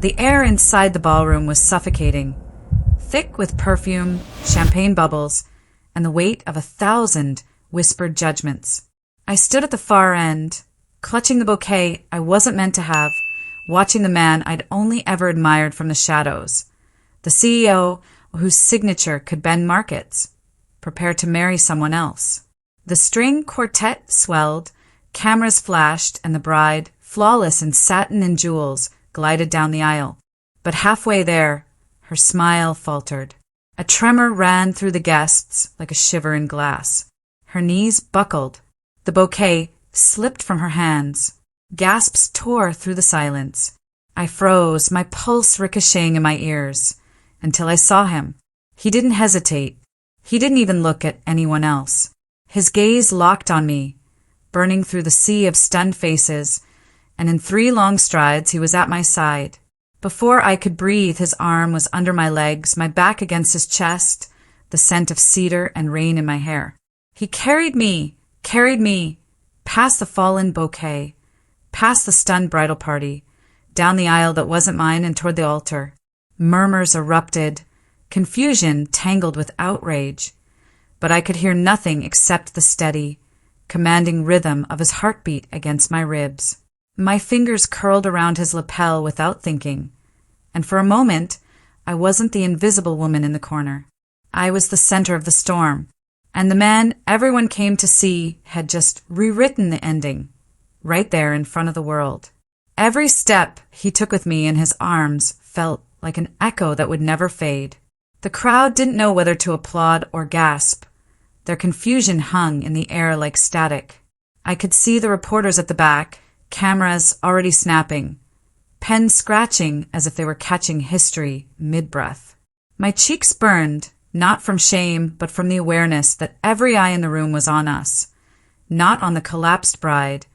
The air inside the ballroom was suffocating, thick with perfume, champagne bubbles, and the weight of 1,000 whispered judgments. I stood at the far end, clutching the bouquet I wasn't meant to have, watching the man I'd only ever admired from the shadows, the CEO whose signature could bend markets, prepare to marry someone else. The string quartet swelled, cameras flashed, and the bride, flawless in satin and jewels, glided down the aisle. But halfway there, her smile faltered. A tremor ran through the guests like a shiver in glass. Her knees buckled. The bouquet slipped from her hands. Gasps tore through the silence. I froze, my pulse ricocheting in my ears, until I saw him. He didn't hesitate. He didn't even look at anyone else. His gaze locked on me, burning through the sea of stunned faces, and in 3 long strides he was at my side. Before I could breathe, his arm was under my legs, my back against his chest, the scent of cedar and rain in my hair. He carried me, past the fallen bouquet, past the stunned bridal party, down the aisle that wasn't mine and toward the altar. Murmurs erupted, confusion tangled with outrage, but I could hear nothing except the steady, commanding rhythm of his heartbeat against my ribs. My fingers curled around his lapel without thinking, and for a moment, I wasn't the invisible woman in the corner. I was the center of the storm, and the man everyone came to see had just rewritten the ending, right there in front of the world. Every step he took with me in his arms felt like an echo that would never fade. The crowd didn't know whether to applaud or gasp. Their confusion hung in the air like static. I could see the reporters at the back, cameras already snapping, pens scratching as if they were catching history mid-breath. My cheeks burned, not from shame, but from the awareness that every eye in the room was on us. Not on the collapsed bride,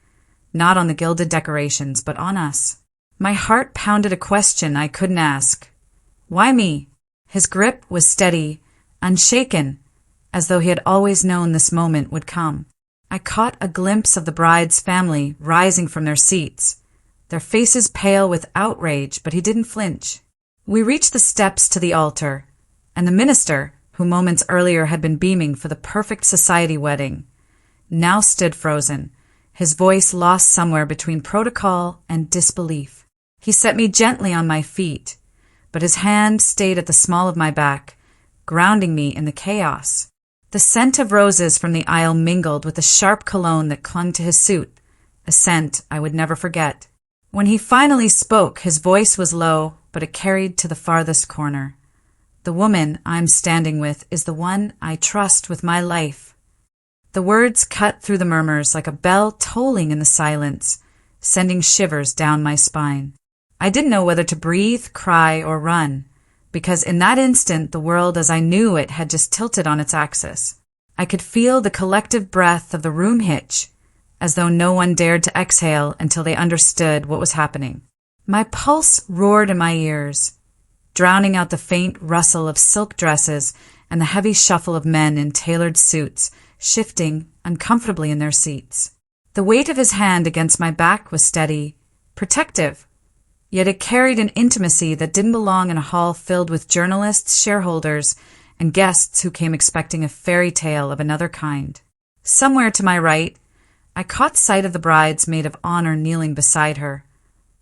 not on the gilded decorations, but on us. My heart pounded a question I couldn't ask. Why me? His grip was steady, unshaken, as though he had always known this moment would come. I caught a glimpse of the bride's family rising from their seats, their faces pale with outrage, but he didn't flinch. We reached the steps to the altar, and the minister, who moments earlier had been beaming for the perfect society wedding, now stood frozen, his voice lost somewhere between protocol and disbelief. He set me gently on my feet, but his hand stayed at the small of my back, grounding me in the chaos. The scent of roses from the aisle mingled with the sharp cologne that clung to his suit, a scent I would never forget. When he finally spoke, his voice was low, but it carried to the farthest corner. The woman I'm standing with is the one I trust with my life. The words cut through the murmurs like a bell tolling in the silence, sending shivers down my spine. I didn't know whether to breathe, cry, or run, because in that instant the world as I knew it had just tilted on its axis. I could feel the collective breath of the room hitch, as though no one dared to exhale until they understood what was happening. My pulse roared in my ears, drowning out the faint rustle of silk dresses and the heavy shuffle of men in tailored suits, shifting uncomfortably in their seats. The weight of his hand against my back was steady, protective, yet it carried an intimacy that didn't belong in a hall filled with journalists, shareholders, and guests who came expecting a fairy tale of another kind. Somewhere to my right, I caught sight of the bride's maid of honor kneeling beside her,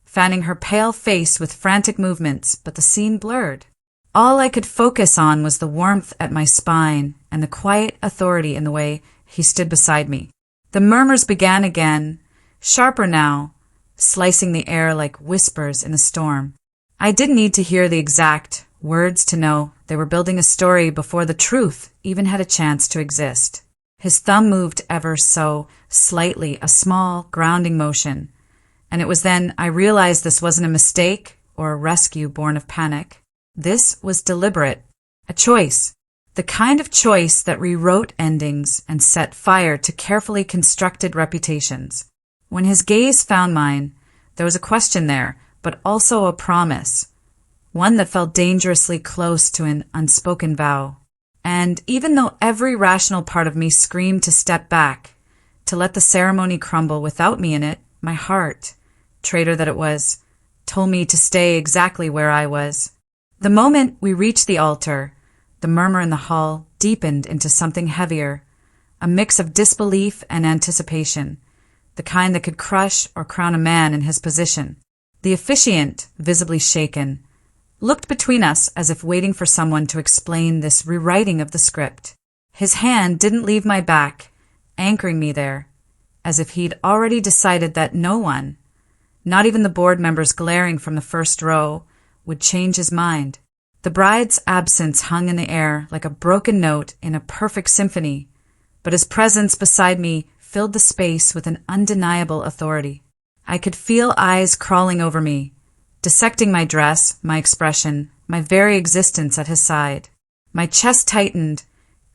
fanning her pale face with frantic movements, but the scene blurred. All I could focus on was the warmth at my spine and the quiet authority in the way he stood beside me. The murmurs began again, sharper now, slicing the air like whispers in a storm. I didn't need to hear the exact words to know they were building a story before the truth even had a chance to exist. His thumb moved ever so slightly, a small, grounding motion, and it was then I realized this wasn't a mistake or a rescue born of panic. This was deliberate, a choice, the kind of choice that rewrote endings and set fire to carefully constructed reputations. When his gaze found mine, there was a question there, but also a promise, one that felt dangerously close to an unspoken vow. And even though every rational part of me screamed to step back, to let the ceremony crumble without me in it, my heart, traitor that it was, told me to stay exactly where I was. The moment we reached the altar, the murmur in the hall deepened into something heavier, a mix of disbelief and anticipation, the kind that could crush or crown a man in his position. The officiant, visibly shaken, looked between us as if waiting for someone to explain this rewriting of the script. His hand didn't leave my back, anchoring me there, as if he'd already decided that no one, not even the board members glaring from the first row, would change his mind. The bride's absence hung in the air like a broken note in a perfect symphony, but his presence beside me filled the space with an undeniable authority. I could feel eyes crawling over me, dissecting my dress, my expression, my very existence at his side. My chest tightened,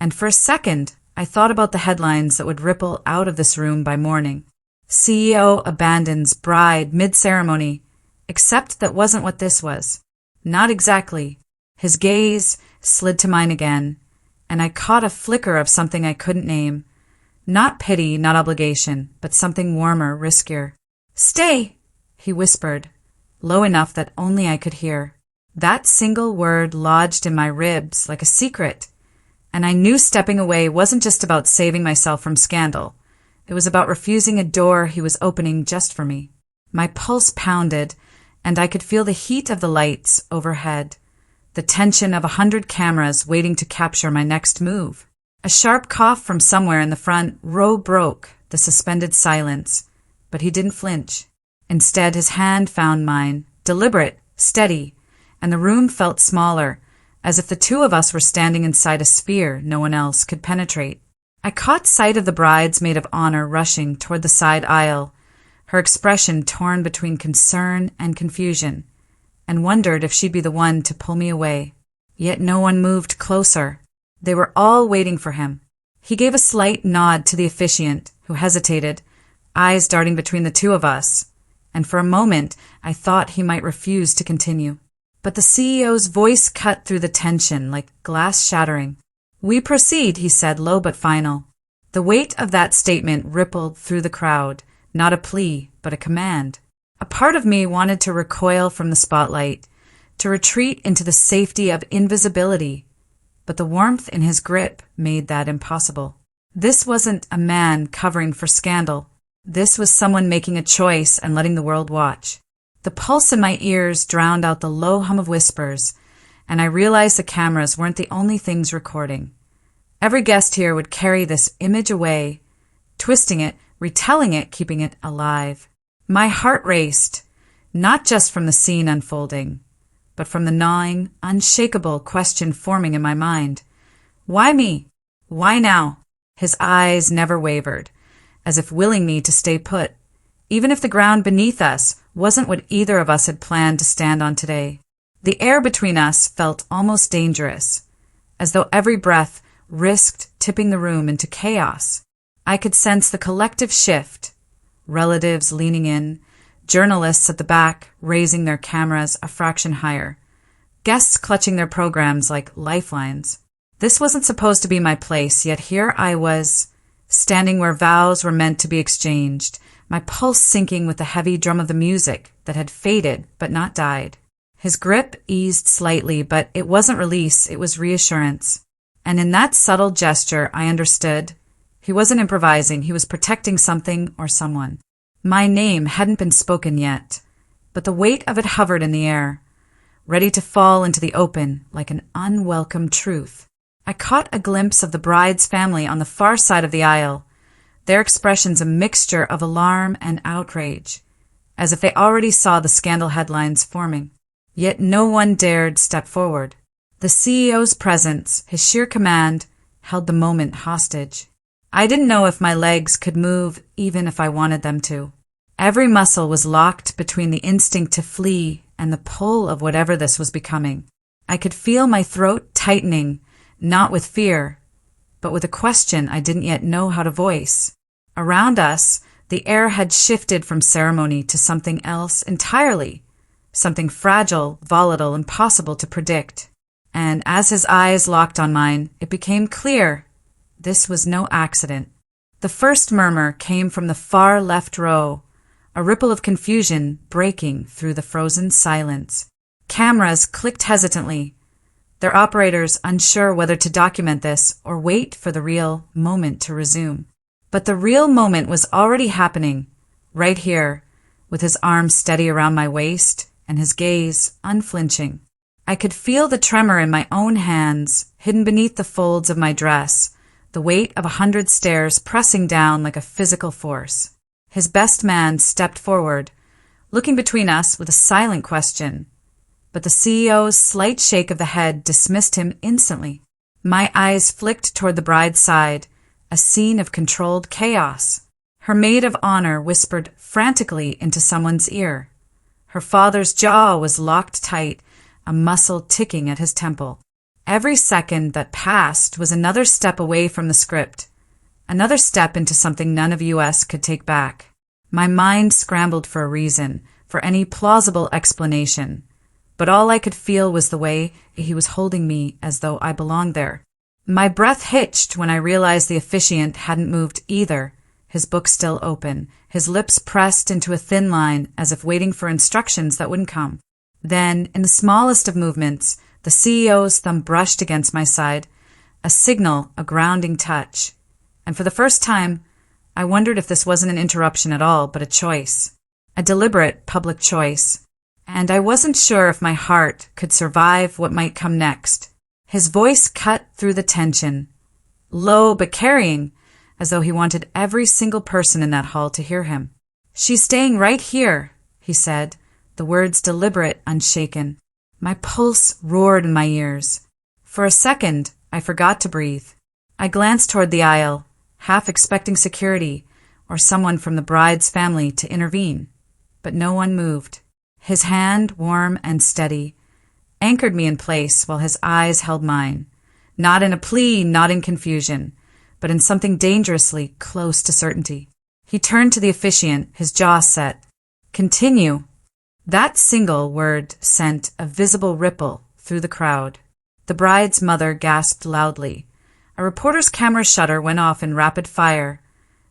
and for a second I thought about the headlines that would ripple out of this room by morning. CEO abandons bride mid-ceremony, except that wasn't what this was. Not exactly. His gaze slid to mine again, and I caught a flicker of something I couldn't name. Not pity, not obligation, but something warmer, riskier. "Stay," he whispered, low enough that only I could hear. That single word lodged in my ribs like a secret, and I knew stepping away wasn't just about saving myself from scandal. It was about refusing a door he was opening just for me. My pulse pounded, and I could feel the heat of the lights overhead, the tension of 100 cameras waiting to capture my next move. A sharp cough from somewhere in the front row broke the suspended silence, but he didn't flinch. Instead, his hand found mine, deliberate, steady, and the room felt smaller, as if the two of us were standing inside a sphere no one else could penetrate. I caught sight of the bride's maid of honor rushing toward the side aisle, her expression torn between concern and confusion, and wondered if she'd be the one to pull me away. Yet no one moved closer. They were all waiting for him. He gave a slight nod to the officiant, who hesitated, eyes darting between the two of us, and for a moment I thought he might refuse to continue. But the CEO's voice cut through the tension like glass shattering. "We proceed," he said, low but final. The weight of that statement rippled through the crowd, not a plea, but a command. A part of me wanted to recoil from the spotlight, to retreat into the safety of invisibility, but the warmth in his grip made that impossible. This wasn't a man covering for scandal. This was someone making a choice and letting the world watch. The pulse in my ears drowned out the low hum of whispers, and I realized the cameras weren't the only things recording. Every guest here would carry this image away, twisting it, retelling it, keeping it alive. My heart raced, not just from the scene unfolding, but from the gnawing, unshakable question forming in my mind. Why me? Why now? His eyes never wavered, as if willing me to stay put, even if the ground beneath us wasn't what either of us had planned to stand on today. The air between us felt almost dangerous, as though every breath risked tipping the room into chaos. I could sense the collective shift, relatives leaning in, journalists at the back raising their cameras a fraction higher, guests clutching their programs like lifelines. This wasn't supposed to be my place, yet here I was, standing where vows were meant to be exchanged, my pulse sinking with the heavy drum of the music that had faded but not died. His grip eased slightly, but it wasn't release, it was reassurance. And in that subtle gesture, I understood. He wasn't improvising, he was protecting something or someone. My name hadn't been spoken yet, but the weight of it hovered in the air, ready to fall into the open like an unwelcome truth. I caught a glimpse of the bride's family on the far side of the aisle, their expressions a mixture of alarm and outrage, as if they already saw the scandal headlines forming. Yet no one dared step forward. The CEO's presence, his sheer command, held the moment hostage. I didn't know if my legs could move even if I wanted them to. Every muscle was locked between the instinct to flee and the pull of whatever this was becoming. I could feel my throat tightening, not with fear, but with a question I didn't yet know how to voice. Around us, the air had shifted from ceremony to something else entirely, something fragile, volatile, impossible to predict. And as his eyes locked on mine, it became clear this was no accident. The first murmur came from the far left row, a ripple of confusion breaking through the frozen silence. Cameras clicked hesitantly, their operators unsure whether to document this or wait for the real moment to resume. But the real moment was already happening, right here, with his arms steady around my waist and his gaze unflinching. I could feel the tremor in my own hands, hidden beneath the folds of my dress, the weight of 100 stares pressing down like a physical force. His best man stepped forward, looking between us with a silent question, but the CEO's slight shake of the head dismissed him instantly. My eyes flicked toward the bride's side, a scene of controlled chaos. Her maid of honor whispered frantically into someone's ear. Her father's jaw was locked tight, a muscle ticking at his temple. Every second that passed was another step away from the script, another step into something none of US could take back. My mind scrambled for a reason, for any plausible explanation, but all I could feel was the way he was holding me as though I belonged there. My breath hitched when I realized the officiant hadn't moved either, his book still open, his lips pressed into a thin line as if waiting for instructions that wouldn't come. Then, in the smallest of movements, the CEO's thumb brushed against my side, a signal, a grounding touch. And for the first time, I wondered if this wasn't an interruption at all, but a choice. A deliberate public choice. And I wasn't sure if my heart could survive what might come next. His voice cut through the tension, low but carrying, as though he wanted every single person in that hall to hear him. "She's staying right here," he said, the words deliberate, unshaken. My pulse roared in my ears. For a second, I forgot to breathe. I glanced toward the aisle, half expecting security or someone from the bride's family to intervene. But no one moved. His hand, warm and steady, anchored me in place while his eyes held mine, not in a plea, not in confusion, but in something dangerously close to certainty. He turned to the officiant, his jaw set. "Continue." That single word sent a visible ripple through the crowd. The bride's mother gasped loudly. A reporter's camera shutter went off in rapid fire.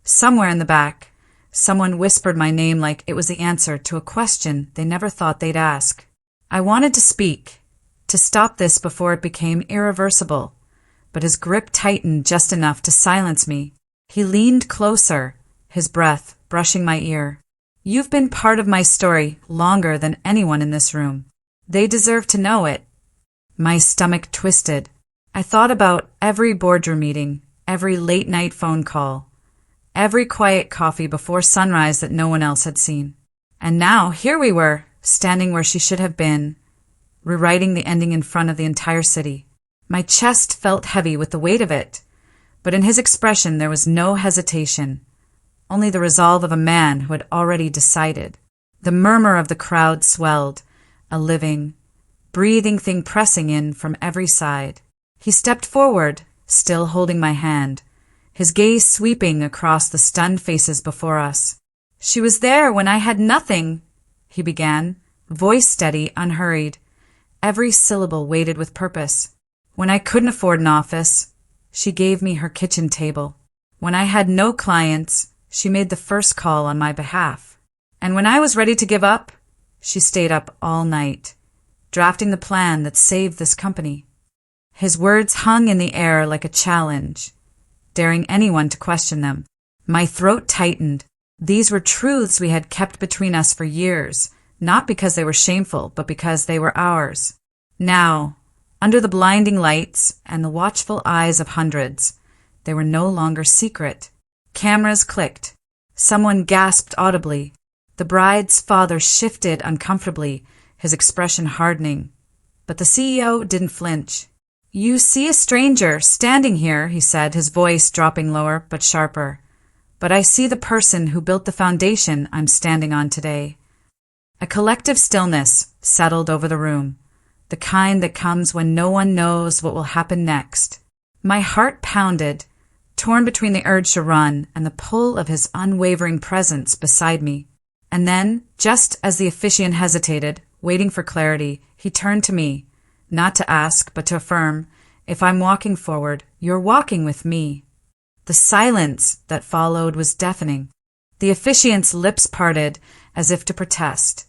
Somewhere in the back, someone whispered my name like it was the answer to a question they never thought they'd ask. I wanted to speak, to stop this before it became irreversible, but his grip tightened just enough to silence me. He leaned closer, his breath brushing my ear. "You've been part of my story longer than anyone in this room. They deserve to know it." My stomach twisted. I thought about every boardroom meeting, every late-night phone call, every quiet coffee before sunrise that no one else had seen. And now, here we were, standing where she should have been, rewriting the ending in front of the entire city. My chest felt heavy with the weight of it, but in his expression there was no hesitation, only the resolve of a man who had already decided. The murmur of the crowd swelled, a living, breathing thing pressing in from every side. He stepped forward, still holding my hand, his gaze sweeping across the stunned faces before us. "She was there when I had nothing," he began, voice steady, unhurried, every syllable weighted with purpose. "When I couldn't afford an office, she gave me her kitchen table. When I had no clients, she made the first call on my behalf. And when I was ready to give up, she stayed up all night, drafting the plan that saved this company." His words hung in the air like a challenge, daring anyone to question them. My throat tightened. These were truths we had kept between us for years, not because they were shameful, but because they were ours. Now, under the blinding lights and the watchful eyes of hundreds, they were no longer secret. Cameras clicked. Someone gasped audibly. The bride's father shifted uncomfortably, his expression hardening. But the CEO didn't flinch. "You see a stranger standing here," he said, his voice dropping lower but sharper. "But I see the person who built the foundation I'm standing on today." A collective stillness settled over the room, the kind that comes when no one knows what will happen next. My heart pounded, torn between the urge to run and the pull of his unwavering presence beside me. And then, just as the officiant hesitated, waiting for clarity, he turned to me, not to ask, but to affirm, "If I'm walking forward, you're walking with me." The silence that followed was deafening. The officiant's lips parted as if to protest,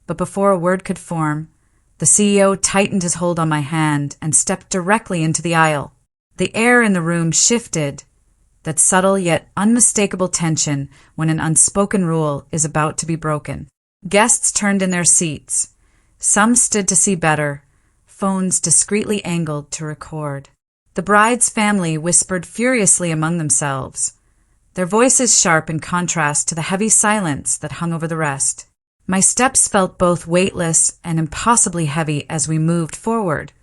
but before a word could form, the CEO tightened his hold on my hand and stepped directly into the aisle. The air in the room shifted, that subtle yet unmistakable tension when an unspoken rule is about to be broken. Guests turned in their seats. Some stood to see better, phones discreetly angled to record. The bride's family whispered furiously among themselves, their voices sharp in contrast to the heavy silence that hung over the rest. My steps felt both weightless and impossibly heavy as we moved forward,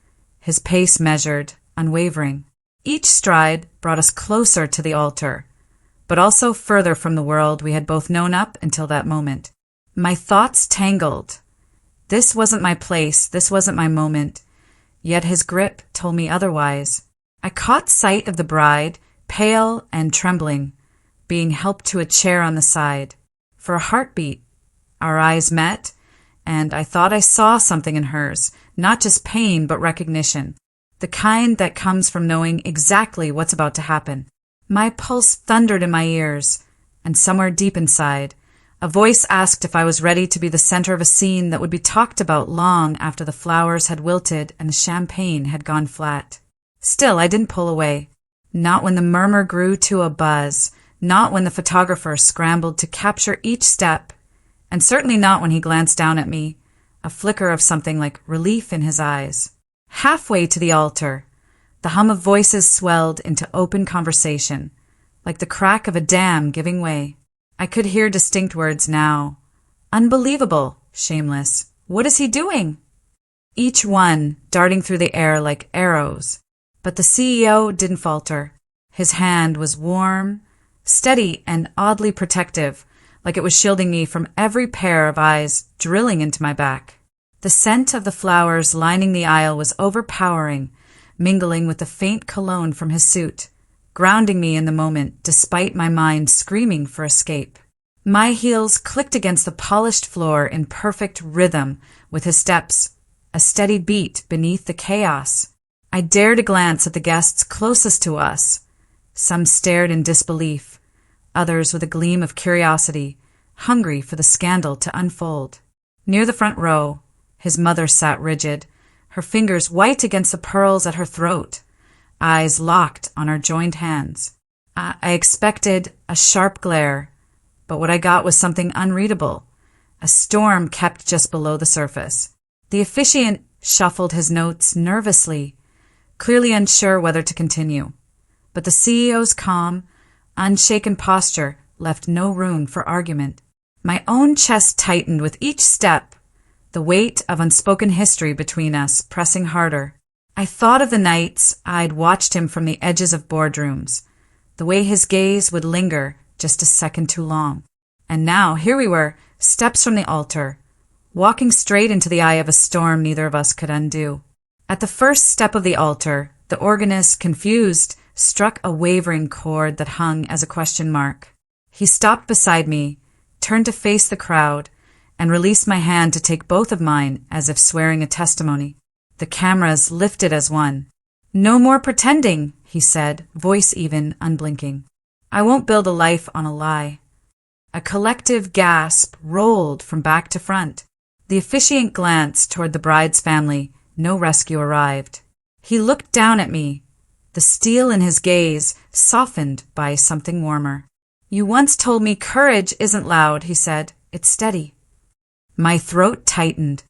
his pace measured, unwavering. Each stride brought us closer to the altar, but also further from the world we had both known up until that moment. My thoughts tangled. This wasn't my place, this wasn't my moment, yet his grip told me otherwise. I caught sight of the bride, pale and trembling, being helped to a chair on the side. For a heartbeat, our eyes met, and I thought I saw something in hers, not just pain but recognition, the kind that comes from knowing exactly what's about to happen. My pulse thundered in my ears, and somewhere deep inside, a voice asked if I was ready to be the center of a scene that would be talked about long after the flowers had wilted and the champagne had gone flat. Still, I didn't pull away. Not when the murmur grew to a buzz, not when the photographer scrambled to capture each step, and certainly not when he glanced down at me, a flicker of something like relief in his eyes. Halfway to the altar, the hum of voices swelled into open conversation, like the crack of a dam giving way. I could hear distinct words now. Unbelievable, shameless. What is he doing? Each one darting through the air like arrows. But the CEO didn't falter. His hand was warm, steady, and oddly protective, like it was shielding me from every pair of eyes drilling into my back. The scent of the flowers lining the aisle was overpowering, mingling with the faint cologne from his suit, grounding me in the moment despite my mind screaming for escape. My heels clicked against the polished floor in perfect rhythm with his steps, a steady beat beneath the chaos. I dared a glance at the guests closest to us. Some stared in disbelief, others with a gleam of curiosity, hungry for the scandal to unfold. Near the front row, his mother sat rigid, her fingers white against the pearls at her throat, eyes locked on our joined hands. I expected a sharp glare, but what I got was something unreadable, a storm kept just below the surface. The officiant shuffled his notes nervously, clearly unsure whether to continue, but the CEO's calm, unshaken posture left no room for argument. My own chest tightened with each step, the weight of unspoken history between us pressing harder. I thought of the nights I'd watched him from the edges of boardrooms, the way his gaze would linger just a second too long. And now, here we were, steps from the altar, walking straight into the eye of a storm neither of us could undo. At the first step of the altar, the organist, confused, struck a wavering chord that hung as a question mark. He stopped beside me, turned to face the crowd, and released my hand to take both of mine as if swearing a testimony. The cameras lifted as one. "No more pretending," he said, voice even, unblinking. "I won't build a life on a lie." A collective gasp rolled from back to front. The officiant glanced toward the bride's family. No rescue arrived. He looked down at me, the steel in his gaze softened by something warmer. "You once told me courage isn't loud," he said. "It's steady." My throat tightened.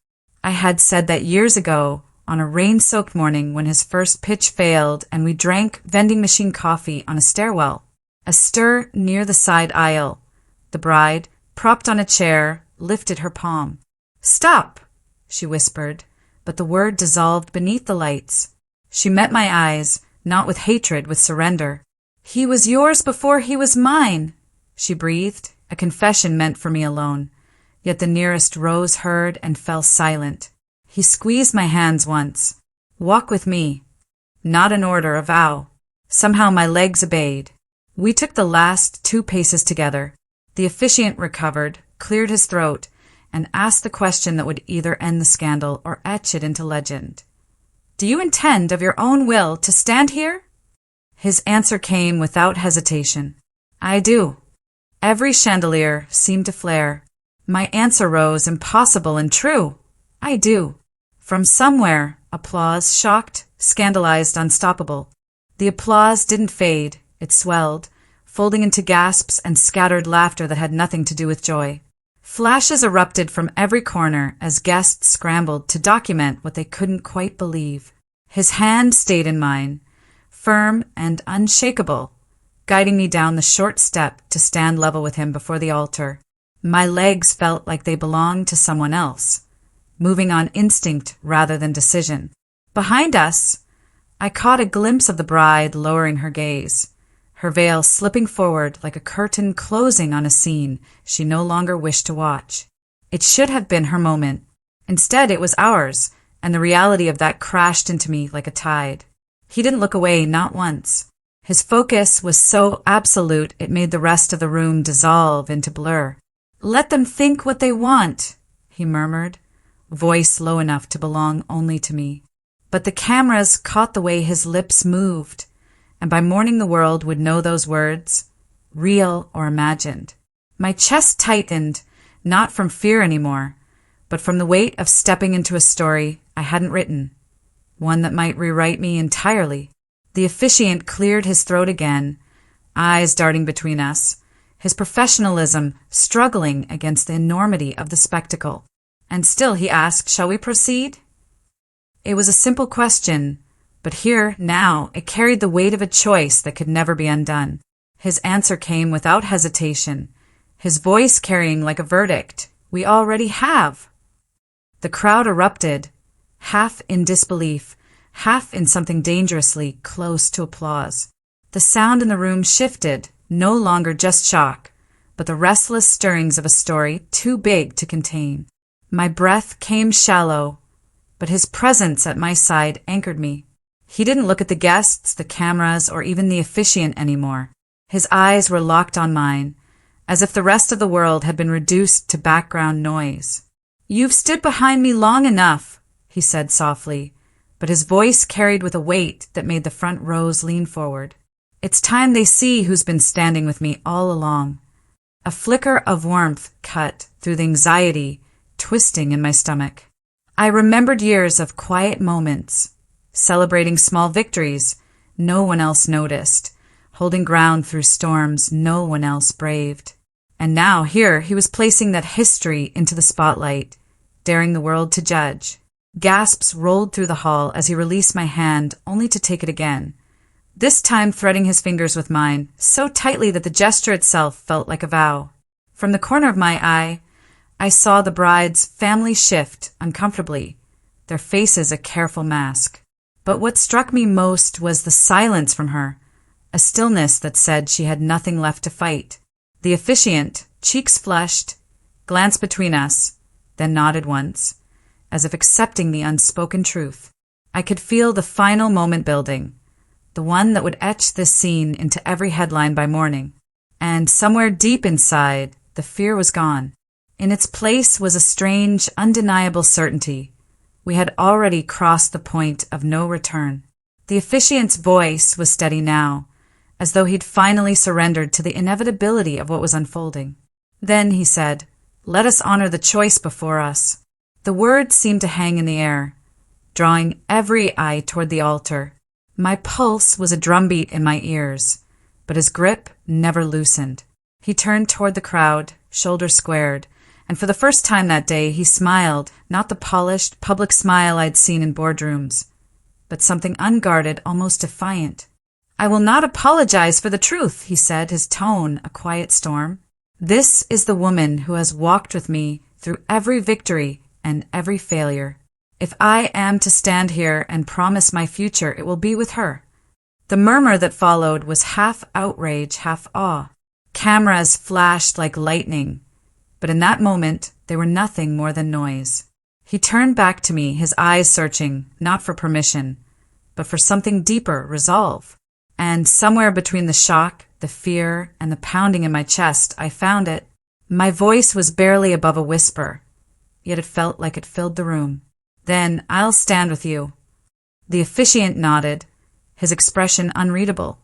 I had said that years ago, on a rain-soaked morning when his first pitch failed and we drank vending machine coffee on a stairwell. A stir near the side aisle. The bride, propped on a chair, lifted her palm. "Stop," she whispered, but the word dissolved beneath the lights. She met my eyes, not with hatred, with surrender. "He was yours before he was mine," she breathed, a confession meant for me alone. Yet the nearest rose heard and fell silent. He squeezed my hands once. "Walk with me." Not an order, a vow. Somehow my legs obeyed. We took the last 2 paces together. The officiant recovered, cleared his throat, and asked the question that would either end the scandal or etch it into legend. "Do you intend of your own will to stand here?" His answer came without hesitation. "I do." Every chandelier seemed to flare. My answer rose, impossible and true. I do. From somewhere, applause, shocked, scandalized, unstoppable. The applause didn't fade, it swelled, folding into gasps and scattered laughter that had nothing to do with joy. Flashes erupted from every corner as guests scrambled to document what they couldn't quite believe. His hand stayed in mine, firm and unshakable, guiding me down the short step to stand level with him before the altar. My legs felt like they belonged to someone else, moving on instinct rather than decision. Behind us, I caught a glimpse of the bride lowering her gaze, her veil slipping forward like a curtain closing on a scene she no longer wished to watch. It should have been her moment. Instead, it was ours, and the reality of that crashed into me like a tide. He didn't look away, not once. His focus was so absolute it made the rest of the room dissolve into blur. "Let them think what they want," he murmured, voice low enough to belong only to me. But the cameras caught the way his lips moved, and by morning the world would know those words, real or imagined. My chest tightened, not from fear anymore, but from the weight of stepping into a story I hadn't written, one that might rewrite me entirely. The officiant cleared his throat again, eyes darting between us, his professionalism struggling against the enormity of the spectacle. And still he asked, "Shall we proceed?" It was a simple question, but here, now, it carried the weight of a choice that could never be undone. His answer came without hesitation, his voice carrying like a verdict. "We already have." The crowd erupted, half in disbelief, half in something dangerously close to applause. The sound in the room shifted, no longer just shock, but the restless stirrings of a story too big to contain. My breath came shallow, but his presence at my side anchored me. He didn't look at the guests, the cameras, or even the officiant anymore. His eyes were locked on mine, as if the rest of the world had been reduced to background noise. "You've stood behind me long enough," he said softly, but his voice carried with a weight that made the front rows lean forward. "It's time they see who's been standing with me all along." A flicker of warmth cut through the anxiety twisting in my stomach. I remembered years of quiet moments, celebrating small victories no one else noticed, holding ground through storms no one else braved. And now here he was placing that history into the spotlight, daring the world to judge. Gasps rolled through the hall as he released my hand, only to take it again, this time threading his fingers with mine, so tightly that the gesture itself felt like a vow. From the corner of my eye, I saw the bride's family shift uncomfortably, their faces a careful mask. But what struck me most was the silence from her, a stillness that said she had nothing left to fight. The officiant, cheeks flushed, glanced between us, then nodded once, as if accepting the unspoken truth. I could feel the final moment building, the one that would etch this scene into every headline by morning. And somewhere deep inside, the fear was gone. In its place was a strange, undeniable certainty. We had already crossed the point of no return. The officiant's voice was steady now, as though he'd finally surrendered to the inevitability of what was unfolding. Then he said, "Let us honor the choice before us." The words seemed to hang in the air, drawing every eye toward the altar. My pulse was a drumbeat in my ears, but his grip never loosened. He turned toward the crowd, shoulders squared, and for the first time that day he smiled, not the polished, public smile I'd seen in boardrooms, but something unguarded, almost defiant. "I will not apologize for the truth," he said, his tone a quiet storm. "This is the woman who has walked with me through every victory and every failure. If I am to stand here and promise my future, it will be with her." The murmur that followed was half outrage, half awe. Cameras flashed like lightning, but in that moment they were nothing more than noise. He turned back to me, his eyes searching, not for permission, but for something deeper, resolve. And somewhere between the shock, the fear, and the pounding in my chest, I found it. My voice was barely above a whisper, yet it felt like it filled the room. "Then I'll stand with you." The officiant nodded, his expression unreadable,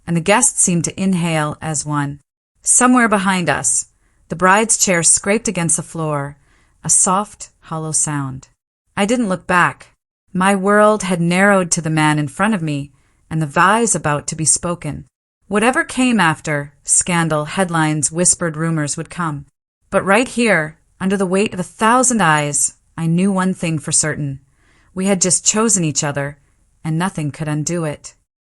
and the guests seemed to inhale as one. Somewhere behind us, the bride's chair scraped against the floor, a soft, hollow sound. I didn't look back. My world had narrowed to the man in front of me and the vows about to be spoken. Whatever came after, scandal, headlines, whispered rumors would come. But right here, under the weight of 1,000 eyes, I knew one thing for certain. We had just chosen each other, and nothing could undo it.